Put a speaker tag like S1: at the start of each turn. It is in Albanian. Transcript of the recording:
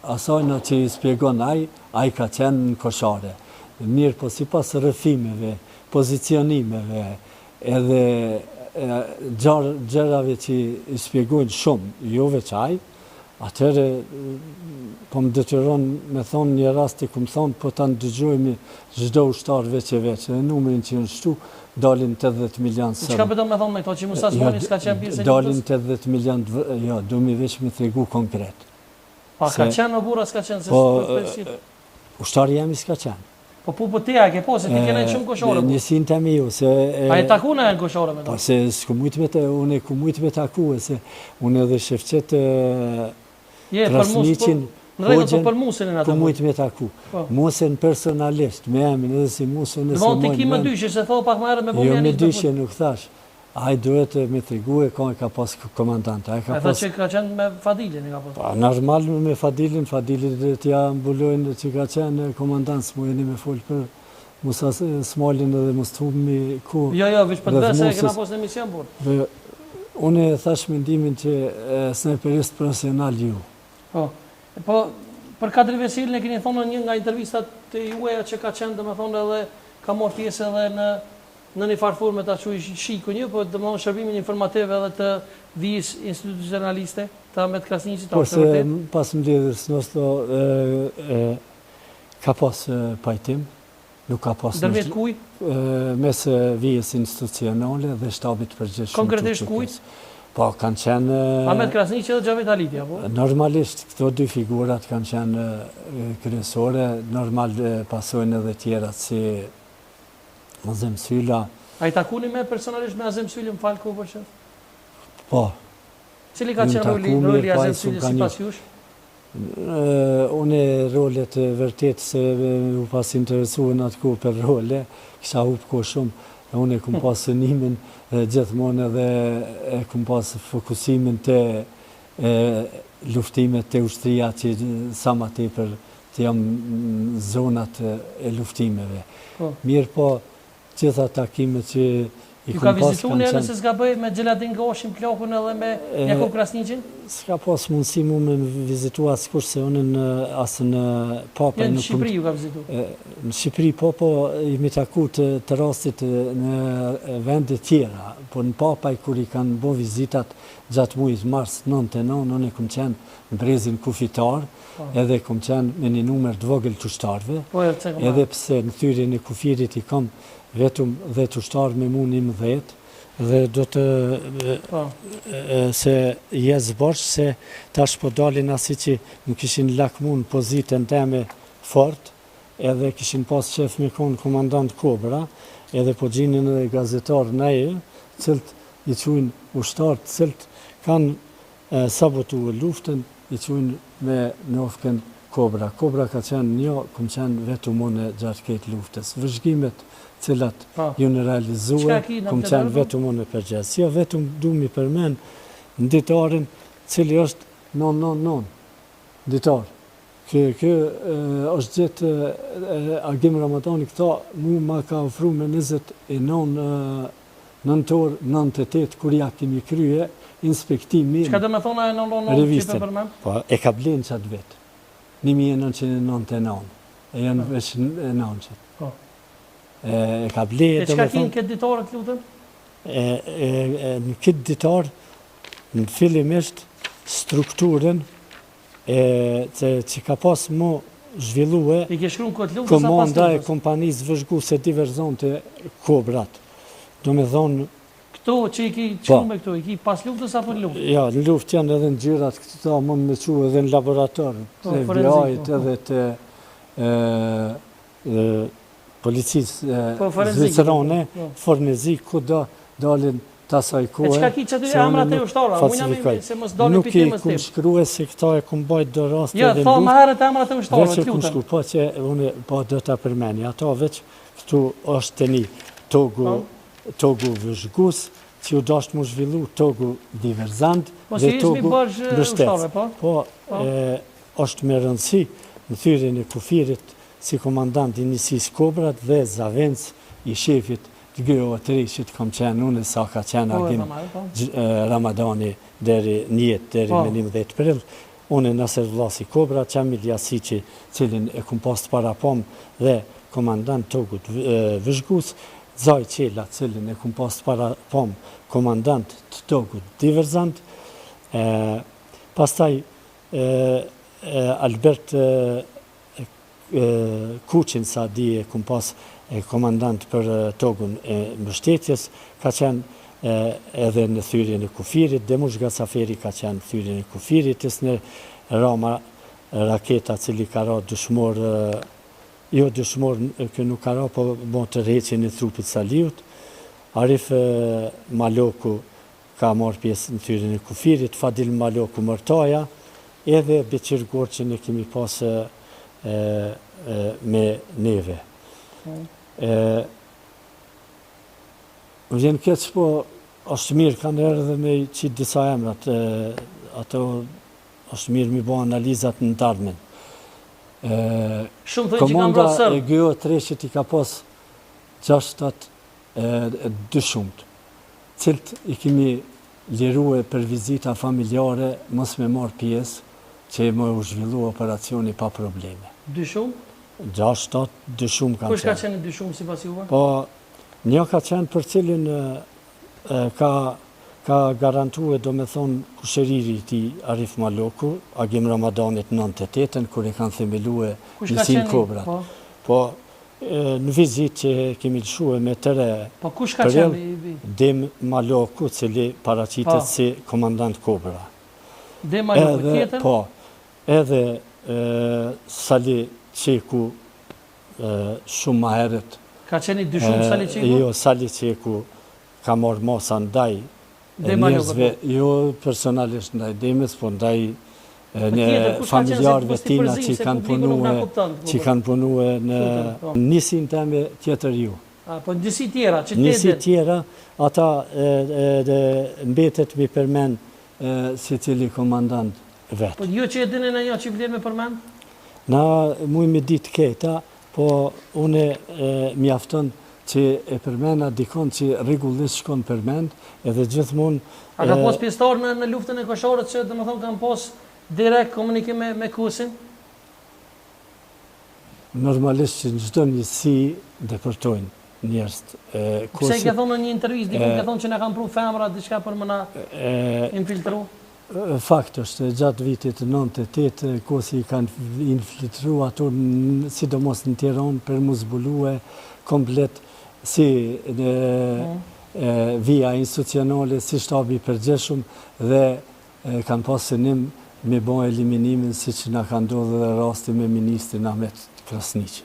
S1: Asajna që i spjegon ai ka qenë në koshare. Mirë, po si pas rrëfimeve, pozicionimeve, edhe gjërave që i spjegojnë shumë, jo veç ai, atëherë po më detyron me thonë një rast i kumë thonë, po ta ndëgjojmë çdo ushtar veç e veç, dhe numrin që në shtu, dalin 80 milion sëmë.
S2: Çka përdojnë me thonë me këto që Musa Smoli s'ka qenë pjesë e luftës?
S1: Dalin 80 milion, jo, du mi veç me tregu konkret.
S2: Pa ka qenë në bura, s'ka qenë?
S1: Po, ushtari jemi s'ka qenë.
S2: Po teja ke po, se ti kene shumë koshore.
S1: Njësin të mi ju, se...
S2: A e takuna e në koshore me to?
S1: Po, se s'ku mujtë me të, unë e ku mujtë me taku, se unë edhe shefqet Prasniqin,
S2: Hoxhen, ku
S1: mujtë me taku. Musën personalisht, me emin edhe si musën e se
S2: mojnë... Ti ki më dyshë, se thot pak më herët me po
S1: jo, me dyshë nuk thash. Ai duhet me trigu e ka pas komandanta.
S2: E tha që ka qenë me Fadilin e ka pas?
S1: Pa, normal me Fadilin dhe t'ja mbulojnë që ka qenë komandant, s'mu jeni me folë për Musa Smolin edhe mos t'hubmi ku...
S2: Jo, veç për të vese e këna pas në emision, por.
S1: Unë e thash mendimin që snajperist profesional ju.
S2: Po, për Kadri Vesilin e keni thonë një nga intervistat të jueja që ka qenë, dhe me thonë edhe ka morë pjesë edhe në një farfur me ta quj shiku një, po dhe më thonë shërbimin informativ edhe të vijis institucionaliste, të Ahmet Krasniqit.
S1: Po se pas mbledhjes nostro ka pas pajtim, nuk ka pas...
S2: Dërmjet kuj?
S1: Mes vijis institucionale dhe shtabit përgjithshëm.
S2: Konkretisht kujt?
S1: Po, kanë qenë...
S2: Ahmet Krasniqi dhe Xhavet Haliti, apo?
S1: Normalisht, këto dy figurat kanë qenë kryesore, normal pasojnë edhe tjera si Azem Sylla.
S2: A i takuni me personalisht me Azem Syllin më falë ku për që?
S1: Po.
S2: Cili ka qenë roli Azem Syllin si pas jush?
S1: Une rolet vërtet se u pas interesuën atë ku për role, kisha hupë ko shumë. Unë e kumë pas sënimin gjithmonë edhe e kumë pas fokusimin të luftimet të ushtria që sa ma tepër të jam zonat e luftimeve. Mirë po, gjitha takimet që i kumë pas...
S2: Ju ka vizitu një nëse s'ka bëj me Gjeladin Goshin, Plokun edhe me Jakub Krasniqin?
S1: S'ka pas mundësi mu me vizitu asë kur se unë asë në Papa.
S2: Në Shqipëri ju ka vizitu?
S1: Në Shqipëri po imi taku të rastit në vendet tjera, por në Papaj kur i kanë bo vizitat gjatë mujës mars 99, unë e kumë qenë në brezin kufitar, edhe kumë qenë me një numër të vogël të ushtarve, edhe pse në thyrjen e kufirit i kam vetëm 10 ushtarë me mu 11, dhe do të se jesë borç se tash po dalin asi që më kishin lakmu në pozitën teme fort, edhe kishin pas qef me konë komandant Kobra, edhe po gjinin edhe gazetarë neje, cilët i qujnë ushtarë, cilët kanë sabotu luftën, i qujnë me nofken Kobra. Kobra ka qenë një, këmë qenë vetëm unë gjatë këtë luftës. Vëzhgimet cilat ju në realizue, këmë qenë vetëm unë përgjes. Jo, vetëm du mi përmen në ditarin cili është 999, ditar. Kjo është gjithë Agim Ramadani, këta mu ma ka ofru me 29 nëntor 98, kur ja kemi krye inspektimin.
S2: Qka dhe me thona e 999 që për përmen?
S1: Po, e ka blenë qatë vetë. 1999, e janë veç 900. E ka blenë...
S2: E qka kinë këtë ditarë të lutën?
S1: Në këtë ditarë, në fillimisht, strukturën që ka pas mu zhvillue komanda e kompanisë vëzhguse diverzon të Kobrat. Do me thonë...
S2: Këto që i ki qënë me këto, i ki pas luftës apo në luft?
S1: Ja, në luft janë edhe në gjyrat, këto mund me që edhe në laborator, të FBI-t edhe të policisë zvicerone, fornezik, ku dalin tasaj kohë.
S2: E qka ki që të amrat e ushtarë, se mos dalin
S1: nuk i kumë shkruje se këta e kumë bajt do rast
S2: edhe në luft. Ja, tha më herët e amrat e ushtarë,
S1: të lutëm. Po që unë do të përmeni, ato veç këtu është të një togu vëzhgus, që ju dashtë mu zhvillu togu diverzant dhe togu mbështetës. Po, është me rëndësi në thyrjen e kufirit si komandant i njësis Kobrat dhe Zavenc i shefit të Gjo të ri që të kom qenë unë sa ka qenë Agim Ramadani deri njët, deri me 11 prill. Unë Nasser Vllasi Kobra, Qamil Jasiqi, cilin e kum pas para pom dhe komandant Togut Vëzhgus, Zaj Qela, cilin e kum pas para pom komandant të Togut Diverzant, pastaj Albert Kuqin Sadi e kum pas komandant për Togun e mbështetjes, ka qenë edhe në thyrjen e kufirit, Demush Gacaferi ka qenë thyrjen e kufirit, në Rama Raketa, cili ka ra dëshmor, jo dëshmor, kë nuk ka ra, po bon të rheqin e trupit Saliut. Arif Maloku ka marrë pjesë në thyrjen e kufirit, Fadil Maloku Mërtaja, edhe Beqir Gorqin e kemi pas me neve. Më vjen keq, po është mirë, kanë erë dhe me qitë disa emrat, ato është mirë mi bo analizat në tardhmen.
S2: Shumë thënë që kanë
S1: Komanda
S2: vrarë
S1: e
S2: sërbë.
S1: GO Treshit i ka pas 6-7 dëshumt, cilët i kemi lirue për vizita familjare, mos me marë pjesë, që më u zhvillu operacioni pa probleme.
S2: Dyshum?
S1: 6-7 dëshum kanë
S2: Kush ka
S1: qenë.
S2: qenë dyshum si pas juve?
S1: Po, një ka qenë për cilin ka garantuar, do me thonë, kushëriri ti Arif Maloku, Agim Ramadanit 98-ën, kur e kanë themelue
S2: Kush ka
S1: Nisin
S2: qenë?
S1: Kobrat. Po, në vizit që kemi lëshue me tëre
S2: Po kush ka
S1: Përrell,
S2: qenë?
S1: Dem Maloku, cili paraqitet si komandant Kobra.
S2: Dhe Maloku tjetër?
S1: Po, edhe Sali Qeku, shumë ma herët.
S2: Ka qenë i dyshum Sali Qeku?
S1: Jo, Sali Qeku ka marrë masa ndaj
S2: Dhe Maloku?
S1: njerëzve, jo personalisht ndaj Demës, po ndaj
S2: tjetër, kush ka
S1: familjarëve
S2: qenë se
S1: tina
S2: përzi,
S1: që
S2: se
S1: kanë
S2: publiku nuk na
S1: punue,
S2: kupton,
S1: që kanë punue në
S2: po.
S1: nisin teme tjetër ju.
S2: Po njësi tjera,
S1: Nisi
S2: qytetet.
S1: tjera, ata mbetet mi përmen si cili komandant vetë.
S2: Po ju që e dini në një që vlerë me përmend?
S1: Na muj me ditë keta, po une mjafton që e përmena dikon që rregullisht shkon përmend, edhe gjithmonë
S2: A ka pos pjesëtar në luftën e Koshorët që dhe më thonë kanë pos direkt komunikim me Kusin?
S1: normalisht që në çdo njësi deportojnë njerëz.
S2: Pse i ka thonë në një intervistë, dikun ka thonë që na kanë pru femra diçka për më na infiltru?
S1: Fakt është, gjatë vitit 98, Kosi kanë infiltru ato, sidomos në Tiranë, për mu zbulue komplet si via institucionale, si shtabi përgjeshëm, dhe kanë pas synim me bon eliminimin, si që na kanë ndodhur dhe rasti me ministrin Ahmet Krasniqi.